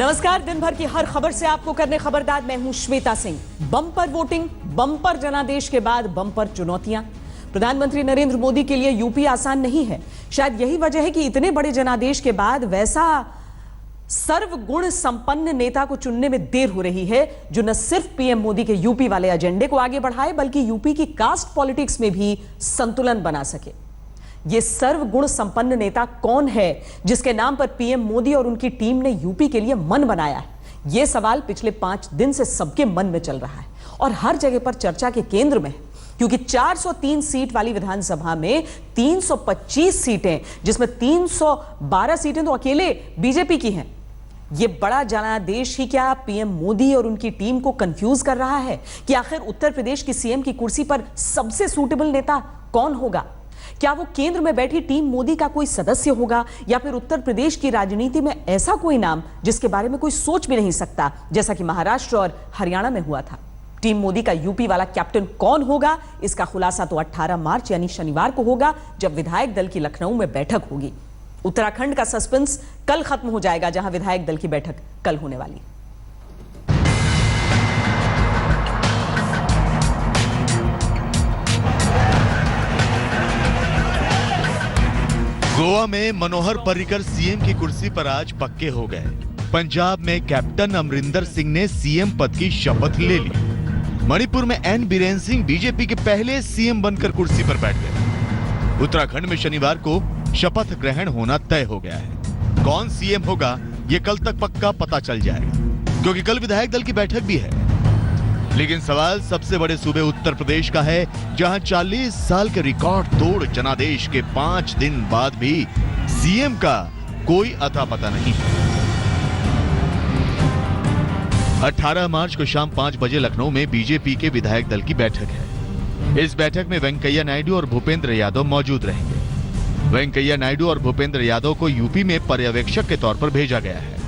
नमस्कार, दिन भर की हर खबर से आपको करने खबरदार मैं हूं Shweta Singh. Bumper voting, bumper जनादेश के बाद बम्पर चुनौतियां। प्रधानमंत्री नरेंद्र मोदी के लिए यूपी आसान नहीं है। शायद यही वजह है कि इतने बड़े जनादेश के बाद वैसा सर्वगुण संपन्न नेता को चुनने में देर हो रही है जो न सिर्फ पीएम मोदी के यूपी वाले एजेंडे को आगे बढ़ाए बल्कि यूपी की कास्ट पॉलिटिक्स में भी संतुलन बना सके। ये सर्वगुण संपन्न नेता कौन है जिसके नाम पर पीएम मोदी और उनकी टीम ने यूपी के लिए मन बनाया है? यह सवाल पिछले 5 दिन से सबके मन में चल रहा है और हर जगह पर चर्चा के केंद्र में है, क्योंकि 403 सीट वाली विधानसभा में 325 सीटें, जिसमें 312 सीटें तो अकेले बीजेपी की हैं। यह बड़ा जनादेश ही क्या पीएम मोदी और उनकी टीम को कंफ्यूज कर रहा है कि आखिर उत्तर प्रदेश की सीएम की कुर्सी पर सबसे सूटेबल नेता कौन होगा? क्या वो केंद्र में बैठी टीम मोदी का कोई सदस्य होगा या फिर उत्तर प्रदेश की राजनीति में ऐसा कोई नाम जिसके बारे में कोई सोच भी नहीं सकता, जैसा कि महाराष्ट्र और हरियाणा में हुआ था? टीम मोदी का यूपी वाला कैप्टन कौन होगा, इसका खुलासा तो 18 मार्च यानी शनिवार को होगा, जब विधायक दल की लखनऊ में बैठक होगी। उत्तराखंड का सस्पेंस कल खत्म हो जाएगा, जहां विधायक दल की बैठक कल होने वाली है। गोवा में मनोहर पर्रिकर सीएम की कुर्सी पर आज पक्के हो गए। पंजाब में कैप्टन अमरिंदर सिंह ने सीएम पद की शपथ ले ली। मणिपुर में एन बीरेन सिंह बीजेपी के पहले सीएम बनकर कुर्सी पर बैठ गए। उत्तराखंड में शनिवार को शपथ ग्रहण होना तय हो गया है। कौन सीएम होगा ये कल तक पक्का पता चल जाएगा, क्योंकि कल विधायक दल की बैठक भी है। लेकिन सवाल सबसे बड़े सूबे उत्तर प्रदेश का है, जहां 40 साल के रिकॉर्ड तोड़ जनादेश के 5 दिन बाद भी सीएम का कोई अता पता नहीं। 18 मार्च को शाम 5 बजे लखनऊ में बीजेपी के विधायक दल की बैठक है। इस बैठक में वेंकैया नायडू और भूपेंद्र यादव मौजूद रहेंगे। वेंकैया नायडू और भूपेंद्र यादव को यूपी में पर्यवेक्षक के तौर पर भेजा गया है।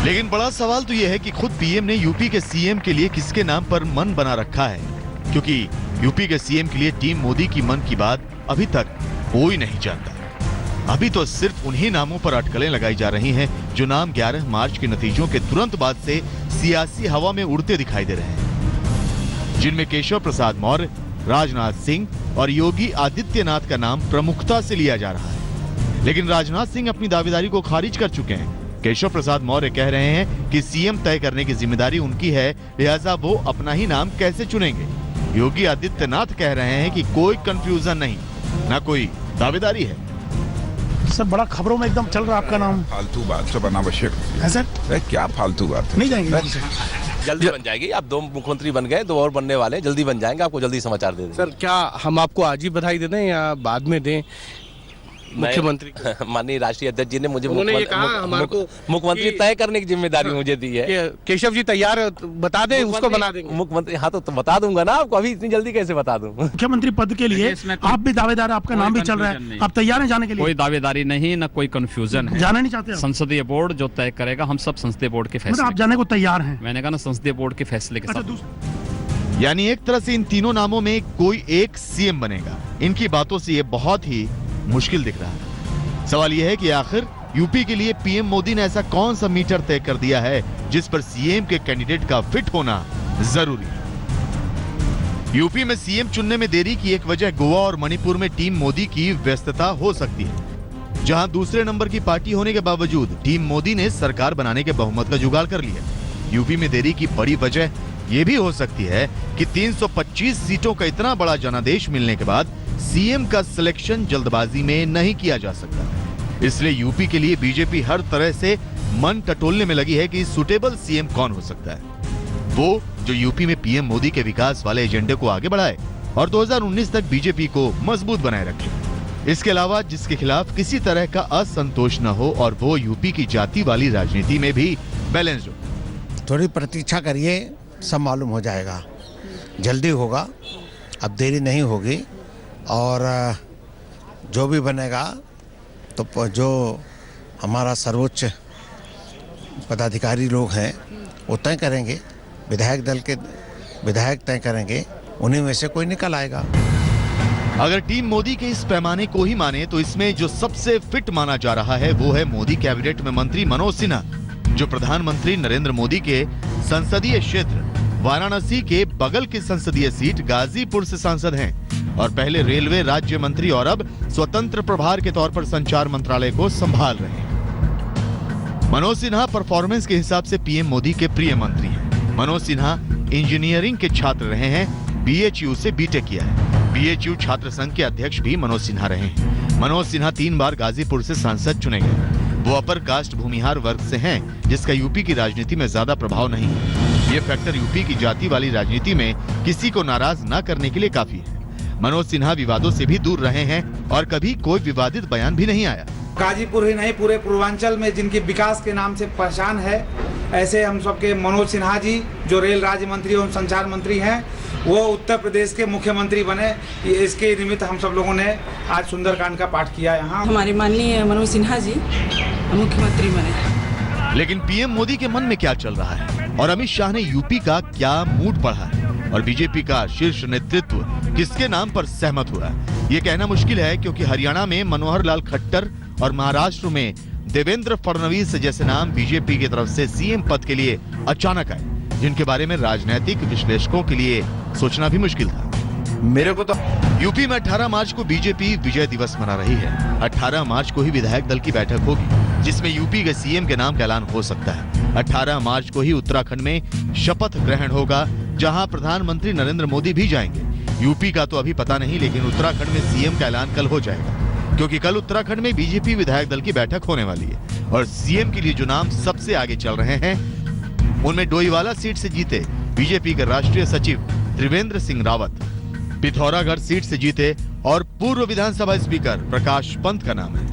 लेकिन बड़ा सवाल तो यह है कि खुद पीएम ने यूपी के सीएम के लिए किसके नाम पर मन बना रखा है, क्योंकि यूपी के सीएम के लिए टीम मोदी की मन की बात अभी तक कोई नहीं जानता। अभी तो सिर्फ उन्हीं नामों पर अटकलें लगाई जा रही हैं जो नाम 11 मार्च के नतीजों के तुरंत बाद से सियासी हवा में उड़ते दिखाई दे रहे हैं, जिनमें केशव प्रसाद मौर्य, राजनाथ सिंह और योगी आदित्यनाथ का नाम प्रमुखता से लिया जा रहा है। लेकिन राजनाथ सिंह अपनी दावेदारी को खारिज कर चुके हैं। केशव प्रसाद मौर्य कह रहे हैं कि सीएम तय करने की जिम्मेदारी उनकी है, लिहाजा वो अपना ही नाम कैसे चुनेंगे। योगी आदित्यनाथ कह रहे हैं कि कोई कंफ्यूजन नहीं, ना कोई दावेदारी है। सर, बड़ा खबरों में एकदम चल रहा है आपका नाम। फालतू बात से अनावश्यक है सर। क्या फालतू बात है? नहीं जाएंगे जल्दी बन जाएगी। आप 2 मुख्यमंत्री बन गए, 2 और बनने वाले, जल्दी बन जाएंगे। आपको जल्दी समाचार दे दें। सर, क्या हम आपको आज ही बधाई दे दें या बाद में दें? मुख्यमंत्री माननीय राष्ट्रीय अध्यक्ष जी ने मुझे मुख्यमंत्री तय करने की जिम्मेदारी मुझे दी है। केशव जी तैयार बता दें, उसको बना देंगे मुख्यमंत्री। हाँ, तो बता दूंगा ना आपको, अभी इतनी जल्दी कैसे बता दूं? मुख्यमंत्री पद के लिए आप भी दावेदार, आपका नाम भी चल रहा है, आप तैयार हैं जाने के लिए? कोई दावेदारी नहीं, ना कोई कंफ्यूजन है। जाना नहीं चाहते? संसदीय बोर्ड जो तय करेगा, हम सब संसदीय बोर्ड के फैसले। आप जाने को तैयार हैं? मैंने कहा ना, संसदीय बोर्ड के फैसले के साथ। यानी एक तरह से इन तीनों नामों में कोई एक सीएम बनेगा। इनकी बातों से ये बहुत ही मुश्किल दिख रहा है। सवाल यह है कि आखिर यूपी के लिए पीएम मोदी ने ऐसा कौन सा मीटर तय कर दिया है जिस पर सीएम के कैंडिडेट का फिट होना जरूरी है। यूपी में सीएम चुनने में देरी की एक वजह गोवा और मणिपुर में टीम मोदी की व्यस्तता हो सकती है, जहां दूसरे नंबर की पार्टी होने के बावजूद टीम मोदी ने सरकार बनाने के बहुमत का जुगाड़ कर लिया। यूपी में देरी की बड़ी वजह यह भी हो सकती है कि 325 सीटों का इतना बड़ा जनादेश मिलने के बाद सीएम का सिलेक्शन जल्दबाजी में नहीं किया जा सकता। इसलिए यूपी के लिए बीजेपी हर तरह से मन टटोलने में लगी है कि सुटेबल सीएम कौन हो सकता है, वो जो यूपी में पीएम मोदी के विकास वाले एजेंडे को आगे बढ़ाए और 2019 तक बीजेपी को मजबूत बनाए रखे। इसके अलावा जिसके खिलाफ किसी तरह का असंतोष न हो और वो यूपी की जाति वाली राजनीति में भी बैलेंस्ड हो। थोड़ी प्रतीक्षा करिए, सब मालूम हो जाएगा, जल्दी होगा, अब देरी नहीं होगी। और जो भी बनेगा तो जो हमारा सर्वोच्च पदाधिकारी लोग हैं वो तय करेंगे, विधायक दल के विधायक तय करेंगे, उन्हीं में से कोई निकल आएगा। अगर टीम मोदी के इस पैमाने को ही माने तो इसमें जो सबसे फिट माना जा रहा है वो है मोदी कैबिनेट में मंत्री मनोज सिन्हा, जो प्रधानमंत्री नरेंद्र मोदी के संसदीय क्षेत्र वाराणसी के बगल की संसदीय सीट गाजीपुर से सांसद हैं और पहले रेलवे राज्य मंत्री और अब स्वतंत्र प्रभार के तौर पर संचार मंत्रालय को संभाल रहे हैं। मनोज सिन्हा परफॉर्मेंस के हिसाब से पीएम मोदी के प्रिय मंत्री हैं। मनोज सिन्हा इंजीनियरिंग के छात्र रहे हैं, बीएचयू से बीटेक किया है। बीएचयू छात्र संघ के अध्यक्ष भी मनोज सिन्हा रहे हैं। मनोज सिन्हा 3 बार गाजीपुर से सांसद चुने गए। वो अपर कास्ट भूमिहार वर्ग से हैं, जिसका यूपी की राजनीति में ज्यादा प्रभाव नहीं है। ये फैक्टर यूपी की जाति वाली राजनीति में किसी को नाराज न करने के लिए काफी है। मनोज सिन्हा विवादों से भी दूर रहे हैं और कभी कोई विवादित बयान भी नहीं आया। गाजीपुर ही नहीं, पूरे पूर्वांचल में जिनकी विकास के नाम से पहचान है, ऐसे हम सबके मनोज सिन्हा जी जो रेल राज्य मंत्री एवं संचार मंत्री हैं, वो उत्तर प्रदेश के मुख्यमंत्री बने। इसके निमित्त हम सब लोगों ने आज सुंदरकांड का पाठ किया। यहाँ हमारे माननीय मनोज सिन्हा जी मुख्यमंत्री बने। लेकिन पीएम मोदी के मन में क्या चल रहा है और अमित शाह ने यूपी का क्या मूड पढ़ा है और बीजेपी का शीर्ष नेतृत्व किसके नाम पर सहमत हुआ है, ये कहना मुश्किल है, क्योंकि हरियाणा में मनोहर लाल खट्टर और महाराष्ट्र में देवेंद्र फडणवीस जैसे नाम बीजेपी की तरफ से सीएम पद के लिए अचानक आए, जिनके बारे में राजनीतिक विश्लेषकों के लिए सोचना भी मुश्किल था। मेरे को तो यूपी में 18 मार्च को बीजेपी विजय दिवस मना रही है। 18 मार्च को ही विधायक दल की बैठक होगी, जिसमें यूपी के सीएम के नाम का ऐलान हो सकता है। 18 मार्च को ही उत्तराखंड में शपथ ग्रहण होगा, जहां प्रधानमंत्री नरेंद्र मोदी भी जाएंगे। यूपी का तो अभी पता नहीं, लेकिन उत्तराखंड में सीएम का ऐलान कल हो जाएगा, क्योंकि कल उत्तराखंड में बीजेपी विधायक दल की बैठक होने वाली है। और सीएम के लिए जो नाम सबसे आगे चल रहे हैं, उनमें डोईवाला सीट से जीते बीजेपी के राष्ट्रीय सचिव त्रिवेंद्र सिंह रावत, पिथौरागढ़ सीट से जीते और पूर्व विधानसभा स्पीकर प्रकाश पंत का नाम है।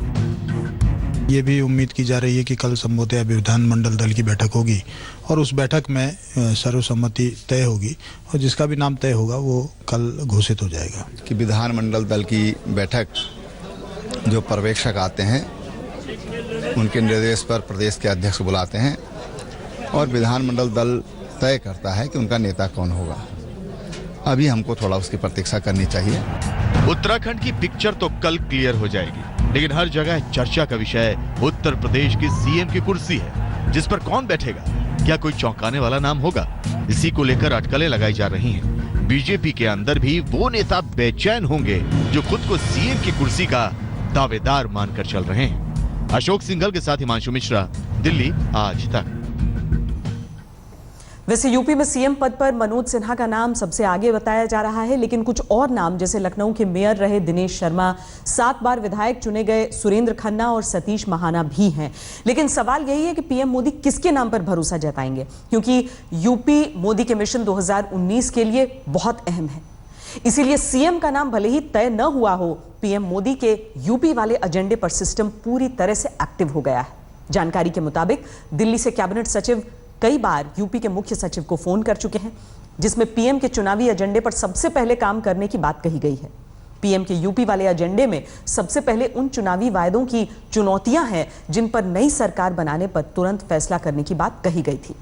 ये भी उम्मीद की जा रही है कि कल संबोधित विधानमंडल दल की बैठक होगी और उस बैठक में सर्वसम्मति तय होगी और जिसका भी नाम तय होगा वो कल घोषित हो जाएगा। कि विधानमंडल दल की बैठक जो पर्यवेक्षक आते हैं उनके निर्देश पर प्रदेश के अध्यक्ष बुलाते हैं और विधानमंडल दल तय करता है कि उनका नेता कौन होगा। अभी हमको थोड़ा उसकी प्रतीक्षा करनी चाहिए। उत्तराखंड की पिक्चर तो कल क्लियर हो जाएगी, लेकिन हर जगह चर्चा का विषय उत्तर प्रदेश की सीएम की कुर्सी है, जिस पर कौन बैठेगा। क्या कोई चौंकाने वाला नाम होगा? इसी को लेकर अटकलें लगाई जा रही हैं। बीजेपी के अंदर भी वो नेता बेचैन होंगे जो खुद को सीएम की कुर्सी का दावेदार मानकर चल रहे हैं। अशोक सिंघल के साथ हिमांशु मिश्रा, दिल्ली आज तक। वैसे यूपी में सीएम पद पर मनोज सिन्हा का नाम सबसे आगे बताया जा रहा है, लेकिन कुछ और नाम जैसे लखनऊ के मेयर रहे दिनेश शर्मा, 7 बार विधायक चुने गए सुरेंद्र खन्ना और सतीश महाना भी हैं। लेकिन सवाल यही है कि पीएम मोदी किसके नाम पर भरोसा जताएंगे, क्योंकि यूपी मोदी के मिशन 2019 के लिए बहुत अहम है। इसीलिए सीएम का नाम भले ही तय न हुआ हो, पीएम मोदी के यूपी वाले एजेंडे पर सिस्टम पूरी तरह से एक्टिव हो गया है। जानकारी के मुताबिक दिल्ली से कैबिनेट सचिव कई बार यूपी के मुख्य सचिव को फोन कर चुके हैं, जिसमें पीएम के चुनावी एजेंडे पर सबसे पहले काम करने की बात कही गई है। पीएम के यूपी वाले एजेंडे में सबसे पहले उन चुनावी वायदों की चुनौतियां हैं जिन पर नई सरकार बनाने पर तुरंत फैसला करने की बात कही गई थी।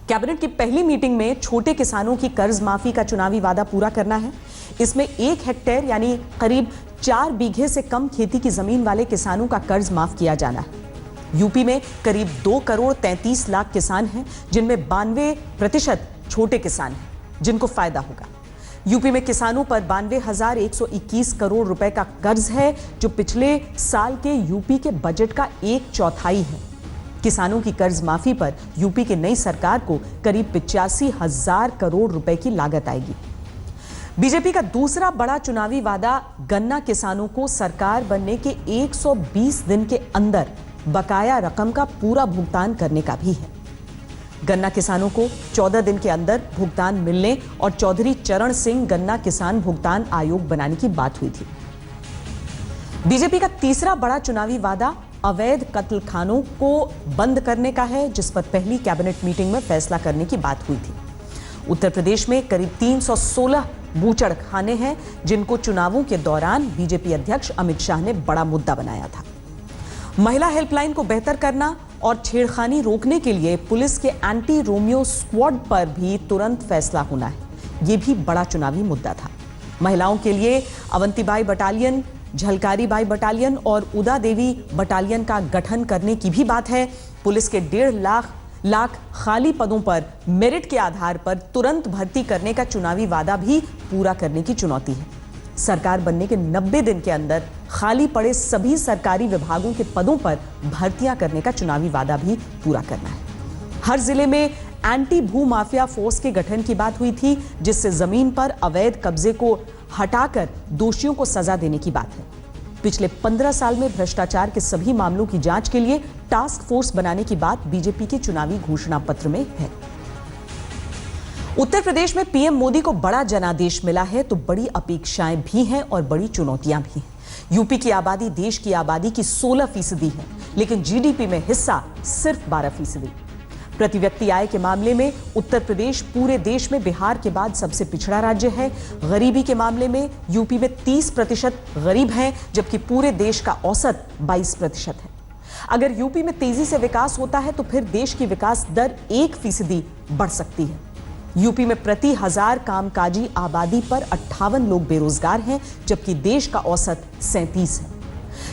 कैबिनेट की पहली मीटिंग में छोटे किसानों की कर्ज माफी का चुनावी वादा पूरा करना है। इसमें 1 हेक्टेयर यानी करीब 4 बीघे से कम खेती की जमीन वाले किसानों का कर्ज माफ किया जाना है। यूपी में करीब 2 करोड़ 33 लाख किसान हैं, जिनमें 92% छोटे किसान हैं, जिनको फायदा होगा। यूपी में किसानों पर 92,121 करोड़ रुपए का कर्ज है, जो पिछले साल के यूपी के बजट का 1/4 है। किसानों की कर्ज माफी पर यूपी की नई सरकार को करीब 85,000 करोड़ रुपए की लागत आएगी। बीजेपी का दूसरा बड़ा चुनावी वादा गन्ना किसानों को सरकार बनने के 120 दिन के अंदर बकाया रकम का पूरा भुगतान करने का भी है। गन्ना किसानों को 14 दिन के अंदर भुगतान मिलने और चौधरी चरण सिंह गन्ना किसान भुगतान आयोग बनाने की बात हुई थी। बीजेपी का तीसरा बड़ा चुनावी वादा अवैध कत्लखानों को बंद करने का है, जिस पर पहली कैबिनेट मीटिंग में फैसला करने की बात हुई थी। उत्तर प्रदेश में करीब 316 बूचड़ खाने हैं, जिनको चुनावों के दौरान बीजेपी अध्यक्ष अमित शाह ने बड़ा मुद्दा बनाया था। महिला हेल्पलाइन को बेहतर करना और छेड़खानी रोकने के लिए पुलिस के एंटी रोमियो स्क्वाड पर भी तुरंत फैसला होना है। यह भी बड़ा चुनावी मुद्दा था। महिलाओं के लिए अवंतीबाई बटालियन, झलकारी बाई बटालियन और उदा देवी बटालियन का गठन करने की भी बात है। पुलिस के 1.5 लाख खाली पदों पर मेरिट के आधार पर तुरंत भर्ती करने का चुनावी वादा भी पूरा करने की चुनौती है। सरकार बनने के 90 दिन के अंदर खाली पड़े सभी सरकारी विभागों के पदों पर भर्तियां करने का चुनावी वादा भी पूरा करना है। हर जिले में एंटी भू माफिया फोर्स के गठन की बात हुई थी, जिससे जमीन पर अवैध कब्जे को हटाकर दोषियों को सजा देने की बात है। पिछले 15 साल में भ्रष्टाचार के सभी मामलों की जांच के लिए टास्क फोर्स बनाने की बात बीजेपी के चुनावी घोषणा पत्र में है। उत्तर प्रदेश में पीएम मोदी को बड़ा जनादेश मिला है, तो बड़ी अपेक्षाएं भी हैं और बड़ी चुनौतियां भी हैं। यूपी की आबादी देश की आबादी की 16% है, लेकिन जीडीपी में हिस्सा सिर्फ 12%। प्रति व्यक्ति आय के मामले में उत्तर प्रदेश पूरे देश में बिहार के बाद सबसे पिछड़ा राज्य है। गरीबी के मामले में यूपी में 30% गरीब हैं, जबकि पूरे देश का औसत 22% है। अगर यूपी में तेजी से विकास होता है तो फिर देश की विकास दर 1% बढ़ सकती है। यूपी में प्रति 1000 कामकाजी आबादी पर 58 लोग बेरोजगार हैं, जबकि देश का औसत 37 है।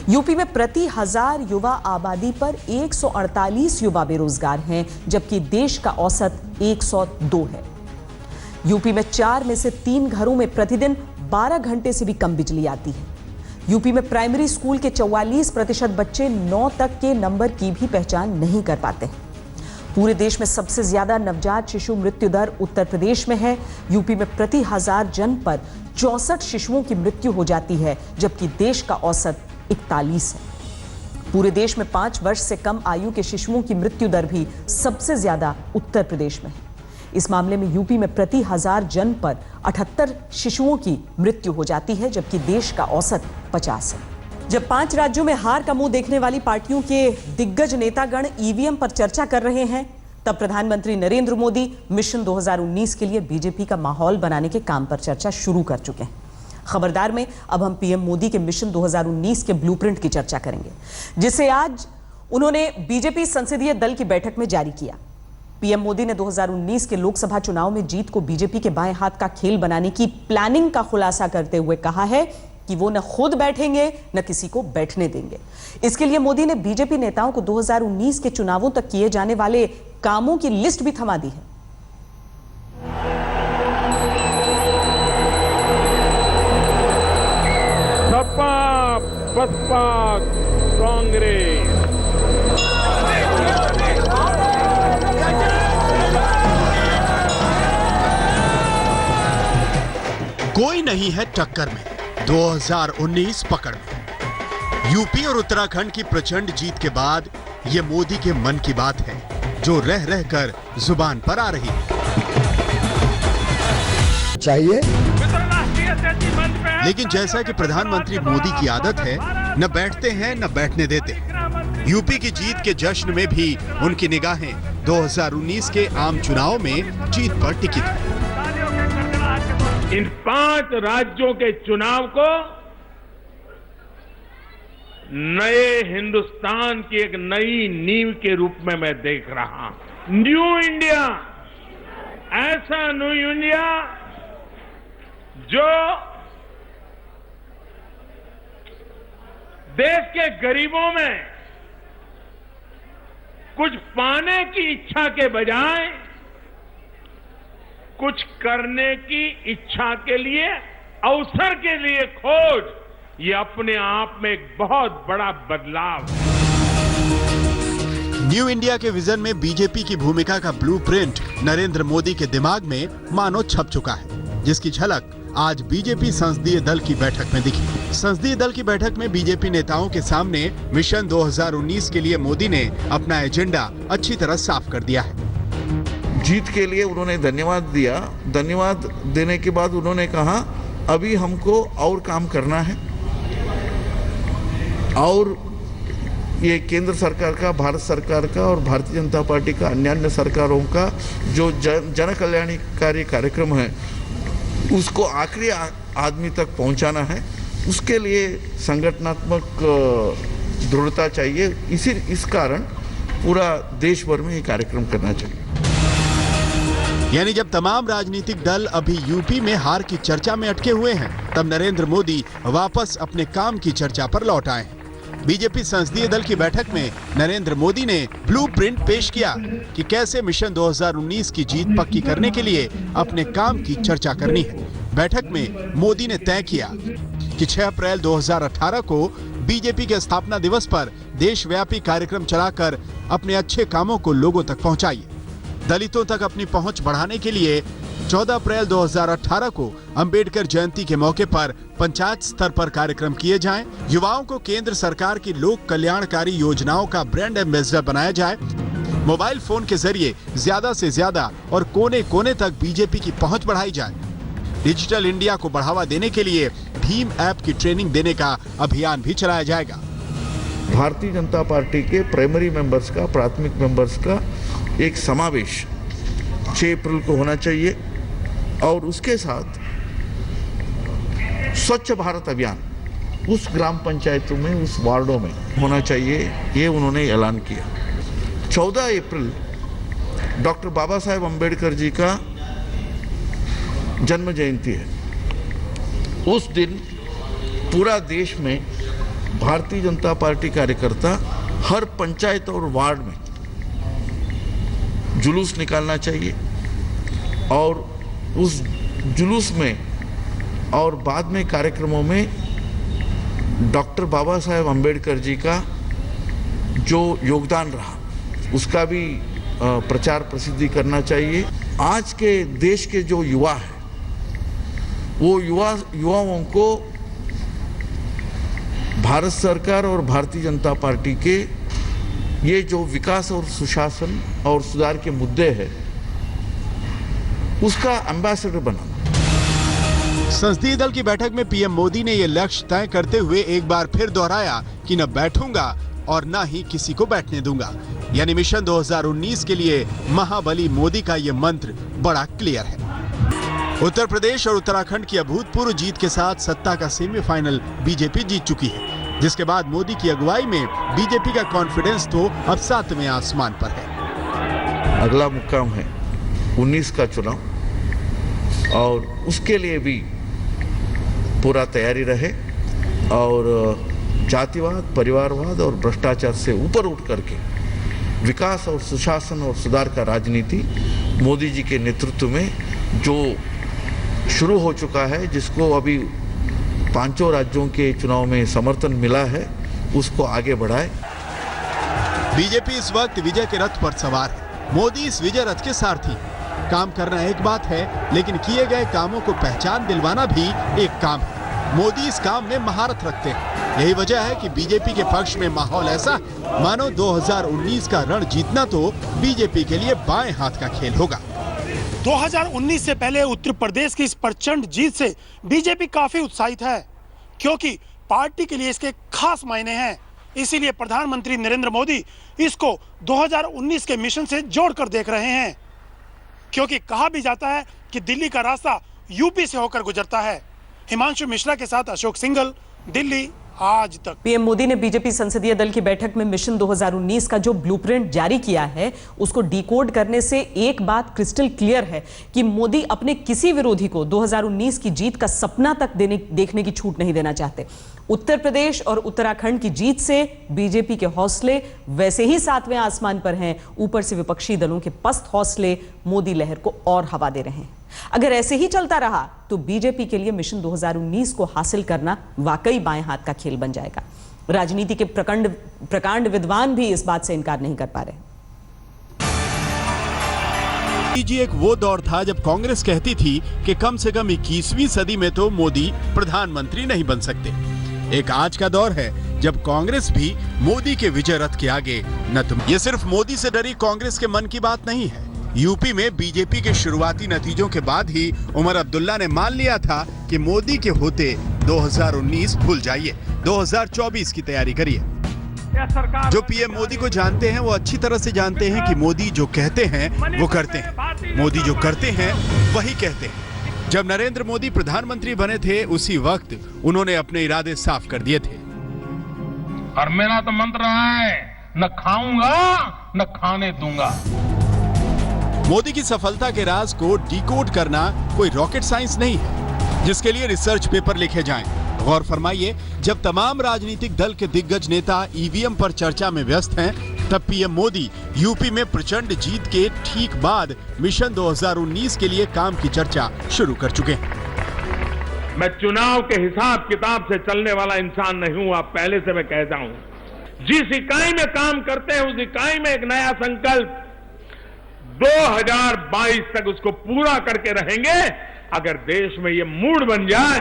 यूपी में प्रति 1000 युवा आबादी पर 148 युवा बेरोजगार हैं, जबकि देश का औसत 102 है। यूपी में 4 में से 3 घरों में प्रतिदिन 12 घंटे से भी कम बिजली आती है। यूपी में प्राइमरी स्कूल के 44% बच्चे 9 तक के नंबर की भी पहचान नहीं कर पाते हैं। पूरे देश में सबसे ज्यादा नवजात शिशु मृत्यु दर उत्तर प्रदेश में है। यूपी में प्रति 1000 जन्म पर 64 शिशुओं की मृत्यु हो जाती है, जबकि देश का औसत 41 है। पूरे देश में 5 वर्ष से कम आयु के शिशुओं की मृत्यु दर भी सबसे ज्यादा उत्तर प्रदेश में है। इस मामले में यूपी में प्रति 1000 जन्म पर 78 शिशुओं की मृत्यु हो जाती है, जबकि देश का औसत 50 है। जब 5 राज्यों में हार का मुंह देखने वाली पार्टियों के दिग्गज नेतागण ईवीएम पर चर्चा कर रहे हैं, तब प्रधानमंत्री नरेंद्र मोदी मिशन 2019 के लिए बीजेपी का माहौल बनाने के काम पर चर्चा शुरू कर चुके हैं। खबरदार में अब हम पीएम मोदी के मिशन 2019 के ब्लूप्रिंट की चर्चा करेंगे, जिसे आज उन्होंने बीजेपी संसदीय दल की बैठक में जारी किया। पीएम मोदी ने 2019 के लोकसभा चुनाव में जीत को बीजेपी के बाएं हाथ का खेल बनाने की प्लानिंग का खुलासा करते हुए कहा है कि वो न खुद बैठेंगे न किसी को बैठने देंगे। इसके लिए मोदी ने बीजेपी नेताओं को 2019 के चुनावों तक किए जाने वाले कामों की लिस्ट भी थमा दी है। सपा, बसपा, कांग्रेस। कोई नहीं है टक्कर में, 2019 पकड़ में। यूपी और उत्तराखंड की प्रचंड जीत के बाद ये मोदी के मन की बात है, जो रह रह कर जुबान पर आ रही है। चाहिए लेकिन जैसा कि प्रधानमंत्री मोदी की आदत है, न बैठते हैं न बैठने देते। यूपी की जीत के जश्न में भी उनकी निगाहें 2019 के आम चुनाव में जीत पर टिकी थी। इन 5 राज्यों के चुनाव को नए हिंदुस्तान की एक नई नींव के रूप में मैं देख रहा हूं। न्यू इंडिया, ऐसा न्यू इंडिया जो देश के गरीबों में कुछ पाने की इच्छा के बजाय कुछ करने की इच्छा के लिए, अवसर के लिए खोज, ये अपने आप में एक बहुत बड़ा बदलाव है। न्यू इंडिया के विजन में बीजेपी की भूमिका का ब्लूप्रिंट नरेंद्र मोदी के दिमाग में मानो छप चुका है, जिसकी झलक आज बीजेपी संसदीय दल की बैठक में दिखी। संसदीय दल की बैठक में बीजेपी नेताओं के सामने मिशन 2019 के लिए मोदी ने अपना एजेंडा अच्छी तरह साफ कर दिया है। जीत के लिए उन्होंने धन्यवाद दिया। धन्यवाद देने के बाद उन्होंने कहा अभी हमको और काम करना है, और ये केंद्र सरकार का, भारत सरकार का और भारतीय जनता पार्टी का, अन्य सरकारों का जो जन कल्याणकारी कार्यक्रम है उसको आखिरी आदमी तक पहुंचाना है। उसके लिए संगठनात्मक दृढ़ता चाहिए। इस कारण पूरा देश भर में ये कार्यक्रम करना चाहिए। यानी जब तमाम राजनीतिक दल अभी यूपी में हार की चर्चा में अटके हुए हैं, तब नरेंद्र मोदी वापस अपने काम की चर्चा पर लौट आए हैं। बीजेपी संसदीय दल की बैठक में नरेंद्र मोदी ने ब्लूप्रिंट पेश किया कि कैसे मिशन 2019 की जीत पक्की करने के लिए अपने काम की चर्चा करनी है। बैठक में मोदी ने तय किया कि 6 अप्रैल 2018 को बीजेपी के स्थापना दिवस पर देशव्यापी कार्यक्रम चलाकर अपने अच्छे कामों को लोगों तक पहुंचाइए। दलितों तक अपनी पहुंच बढ़ाने के लिए 14 अप्रैल 2018 को अंबेडकर जयंती के मौके पर पंचायत स्तर पर कार्यक्रम किए जाएं। युवाओं को केंद्र सरकार की लोक कल्याणकारी योजनाओं का ब्रांड एम्बेसडर बनाया जाए। मोबाइल फोन के जरिए ज्यादा से ज्यादा और कोने कोने तक बीजेपी की पहुंच बढ़ाई जाए। डिजिटल इंडिया को बढ़ावा देने के लिए भीम ऐप की ट्रेनिंग देने का अभियान भी चलाया जाएगा। भारतीय जनता पार्टी के प्राइमरी मेंबर्स का, प्राथमिक मेंबर्स का एक समावेश 6 अप्रैल को होना चाहिए और उसके साथ स्वच्छ भारत अभियान उस ग्राम पंचायतों में, उस वार्डों में होना चाहिए, ये उन्होंने ऐलान किया। 14 अप्रैल डॉक्टर बाबा साहेब अम्बेडकर जी का जन्म जयंती है। उस दिन पूरा देश में भारतीय जनता पार्टी कार्यकर्ता हर पंचायत और वार्ड में जुलूस निकालना चाहिए और उस जुलूस में और बाद में कार्यक्रमों में डॉक्टर बाबा साहेब अम्बेडकर जी का जो योगदान रहा उसका भी प्रचार प्रसिद्धि करना चाहिए। आज के देश के जो युवा है वो युवाओं को भारत सरकार और भारतीय जनता पार्टी के ये जो विकास और सुशासन और सुधार के मुद्दे हैं उसका एम्बेसडर बनाना। संसदीय दल की बैठक में पीएम मोदी ने यह लक्ष्य तय करते हुए एक बार फिर दोहराया कि न बैठूंगा और न ही किसी को बैठने दूंगा। यानी मिशन 2019 के लिए महाबली मोदी का यह मंत्र बड़ा क्लियर है। उत्तर प्रदेश और उत्तराखंड की अभूतपूर्व जीत के साथ सत्ता का सेमीफाइनल बीजेपी जीत चुकी है, जिसके बाद मोदी की अगुवाई में बीजेपी का कॉन्फिडेंस तो अब 7वें आसमान पर है। अगला मुकाम है 19 का चुनाव और उसके लिए भी पूरा तैयारी रहे और जातिवाद, परिवारवाद और भ्रष्टाचार से ऊपर उठ करके विकास और सुशासन और सुधार का राजनीति मोदी जी के नेतृत्व में जो शुरू हो चुका है, जिसको अभी 5 राज्यों के चुनाव में समर्थन मिला है, उसको आगे बढ़ाए। बीजेपी इस वक्त विजय के रथ पर सवार है। मोदी इस विजय रथ के सारथी। काम करना एक बात है, लेकिन किए गए कामों को पहचान दिलवाना भी एक काम है। मोदी इस काम में महारत रखते हैं। यही वजह है कि बीजेपी के पक्ष में माहौल ऐसा मानो 2019 का रण जीतना तो बीजेपी के लिए बाएं हाथ का खेल होगा। 2019 से पहले उत्तर प्रदेश की इस प्रचंड जीत से बीजेपी काफी उत्साहित है, क्योंकि पार्टी के लिए इसके खास मायने हैं। इसीलिए प्रधानमंत्री नरेंद्र मोदी इसको 2019 के मिशन से जोड़कर देख रहे हैं, क्योंकि कहा भी जाता है कि दिल्ली का रास्ता यूपी से होकर गुजरता है। हिमांशु मिश्रा के साथ अशोक सिंघल, दिल्ली, आज तक। पीएम मोदी ने बीजेपी संसदीय दल की बैठक में मिशन 2019 का जो ब्लूप्रिंट जारी किया है उसको डिकोड करने से एक बात क्रिस्टल क्लियर है कि मोदी अपने किसी विरोधी को 2019 की जीत का सपना तक देखने की छूट नहीं देना चाहते। उत्तर प्रदेश और उत्तराखंड की जीत से बीजेपी के हौसले वैसे ही 7वें आसमान पर हैं। ऊपर से विपक्षी दलों के पस्त हौसले मोदी लहर को और हवा दे रहे हैं। अगर ऐसे ही चलता रहा तो बीजेपी के लिए मिशन 2019 को हासिल करना वाकई बाएं हाथ का खेल बन जाएगा। राजनीति के प्रकांड विद्वान भी इस बात से इनकार नहीं कर पा रहे। जी एक वो दौर था जब कांग्रेस कहती थी कि कम से कम 21वीं सदी में तो मोदी प्रधानमंत्री नहीं बन सकते। एक आज का दौर है जब कांग्रेस भी मोदी के विजय रथ के आगे नतमस्तक। ये सिर्फ मोदी से डरी कांग्रेस के मन की बात नहीं है। यूपी में बीजेपी के शुरुआती नतीजों के बाद ही उमर अब्दुल्ला ने मान लिया था कि मोदी के होते 2019 भूल जाइए, 2024 की तैयारी करिए। जो पीएम मोदी को जानते हैं वो अच्छी तरह से जानते हैं कि मोदी जो कहते हैं वो करते हैं, मोदी जो करते हैं वही कहते हैं। जब नरेंद्र मोदी प्रधानमंत्री बने थे उसी वक्त उन्होंने अपने इरादे साफ कर दिए थे। और मेरा तो मंत्र रहा है, न खाऊंगा न खाने दूंगा। मोदी की सफलता के राज को डिकोड करना कोई रॉकेट साइंस नहीं है, जिसके लिए रिसर्च पेपर लिखे जाएं। गौर फरमाइए, जब तमाम राजनीतिक दल के दिग्गज नेता ईवीएम पर चर्चा में व्यस्त हैं, तब पीएम मोदी यूपी में प्रचंड जीत के ठीक बाद मिशन 2019 के लिए काम की चर्चा शुरू कर चुके हैं। मैं चुनाव के हिसाब किताब से चलने वाला इंसान नहीं हूं, आप पहले से मैं कहता हूं। जिस इकाई में काम करते हैं उस इकाई में एक नया संकल्प 2022 तक उसको पूरा करके रहेंगे। अगर देश में ये मूड बन जाए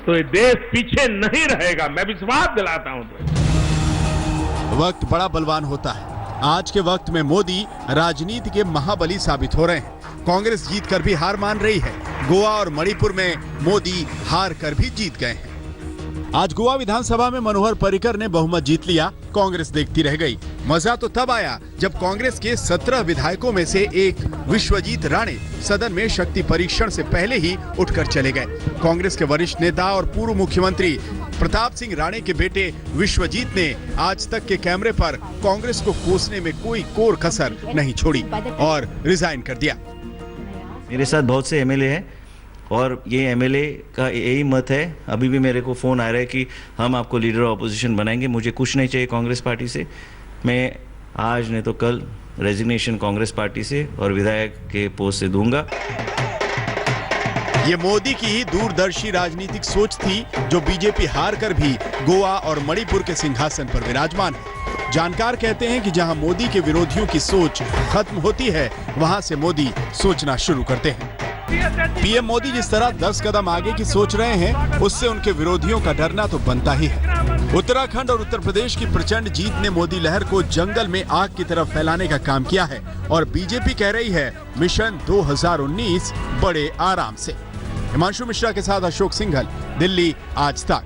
तो ये देश पीछे नहीं रहेगा, मैं विश्वास दिलाता हूं। वक्त बड़ा बलवान होता है। आज के वक्त में मोदी राजनीति के महाबली साबित हो रहे हैं। कांग्रेस जीत कर भी हार मान रही है। गोवा और मणिपुर में मोदी हार कर भी जीत गए हैं। आज गोवा विधानसभा में मनोहर पर्रिकर ने बहुमत जीत लिया, कांग्रेस देखती रह गई। मजा तो तब आया जब कांग्रेस के 17 विधायकों में से एक विश्वजीत राणे सदन में शक्ति परीक्षण से पहले ही उठकर चले गए। कांग्रेस के वरिष्ठ नेता और पूर्व मुख्यमंत्री प्रताप सिंह राणे के बेटे विश्वजीत ने आज तक के कैमरे पर कांग्रेस को कोसने में कोई कोर कसर नहीं छोड़ी और रिजाइन कर दिया। मेरे साथ बहुत से एमएलए हैं और ये एमएलए का यही मत है। अभी भी मेरे को फ़ोन आ रहा है कि हम आपको लीडर ऑफ अपोजिशन बनाएंगे। मुझे कुछ नहीं चाहिए कांग्रेस पार्टी से। मैं आज नहीं तो कल रेजिग्नेशन कांग्रेस पार्टी से और विधायक के पोस्ट से दूंगा। ये मोदी की ही दूरदर्शी राजनीतिक सोच थी जो बीजेपी हार कर भी गोवा और मणिपुर के सिंहासन पर विराजमान है। जानकार कहते हैं कि जहां मोदी के विरोधियों की सोच खत्म होती है, वहां से मोदी सोचना शुरू करते हैं। पीएम मोदी जिस तरह 10 कदम आगे की सोच रहे हैं, उससे उनके विरोधियों का डरना तो बनता ही है। उत्तराखंड और उत्तर प्रदेश की प्रचंड जीत ने मोदी लहर को जंगल में आग की तरफ फैलाने का काम किया है और बीजेपी कह रही है मिशन 2019 बड़े आराम से। हिमांशु मिश्रा के साथ अशोक सिंघल, दिल्ली आज तक।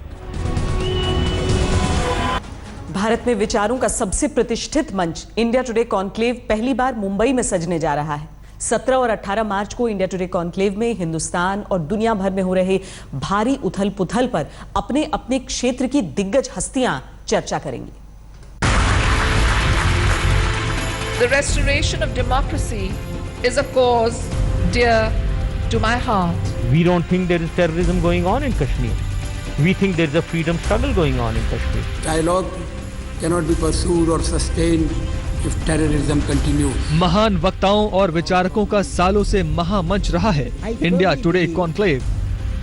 भारत में विचारों का सबसे प्रतिष्ठित मंच इंडिया टुडे कॉन्क्लेव पहली बार मुंबई में सजने जा रहा है। 17 और 18 मार्च को इंडिया टुडे कॉन्क्लेव में हिंदुस्तान और दुनिया भर में हो रहे भारी उथल पुथल पर अपने अपने क्षेत्र की दिग्गज हस्तियां चर्चा करेंगी। The restoration of democracy is a cause dear to my heart. We don't think there is terrorism going on in Kashmir. We think there is a freedom struggle going on in Kashmir. Dialogue cannot be pursued or sustained if terrorism continues. महान वक्ताओं और विचारकों का सालों से महामंच रहा है India today conclave.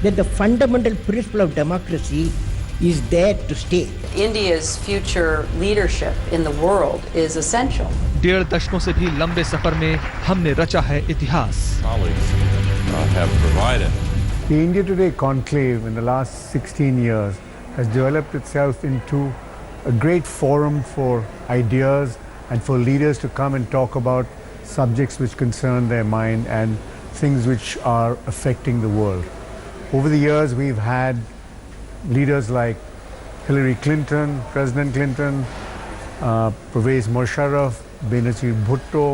That the fundamental principle of democracy is there to stay. India's future leadership in the world is essential. 1.5 दशकों से भी लंबे सफर में हमने रचा है इतिहास। The India Today Conclave in the last 16 years has developed itself into a great forum for ideas and for leaders to come and talk about subjects which concern their mind and things which are affecting the world. Over the years, we've had leaders like Hillary Clinton, President Clinton, Pervez Musharraf, Benazir Bhutto,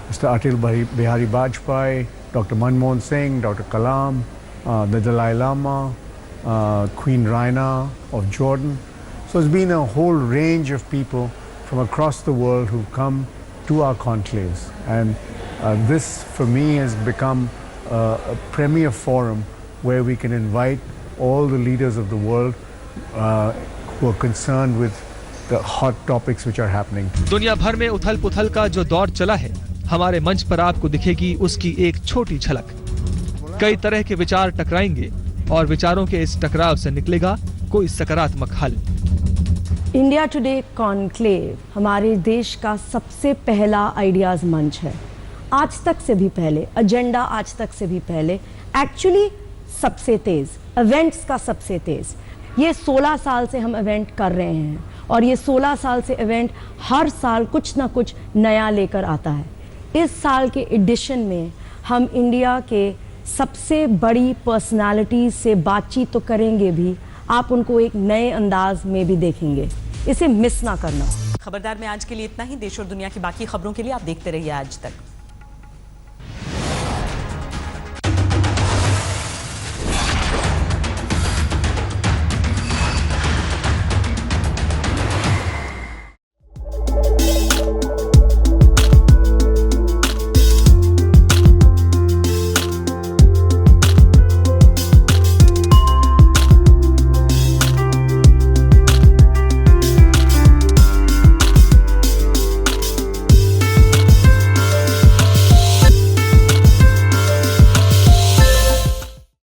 Mr. Atal Bihari Vajpayee, Dr. Manmohan Singh, Dr. Kalam, the Dalai Lama, Queen Raina of Jordan. So it's been a whole range of people from across the world who've come to our conclaves. And this, for me, has become a premier forum where we can invite all the leaders of the world who are concerned with the hot topics which are happening. दुनिया भर में उथल पुथल का जो दौर चला है, हमारे मंच पर आपको दिखेगी उसकी एक छोटी झलक। कई तरह के विचार टकराएंगे और विचारों के इस टकराव से निकलेगा कोई सकारात्मक हल। इंडिया टुडे कॉन्क्लेव हमारे देश का सबसे पहला आइडियाज मंच है। आज तक से भी पहले, एजेंडा आज तक से भी पहले, एक्चुअली सबसे तेज, इवेंट्स का सबसे तेज। ये 16 साल से हम इवेंट कर रहे हैं और ये 16 साल से इवेंट हर साल कुछ ना कुछ नया लेकर आता है। इस साल के एडिशन में हम इंडिया के सबसे बड़ी पर्सनालिटीज से बातचीत तो करेंगे भी, आप उनको एक नए अंदाज में भी देखेंगे। इसे मिस ना करना। खबरदार में आज के लिए इतना ही। देश और दुनिया की बाकी खबरों के लिए आप देखते रहिए आज तक।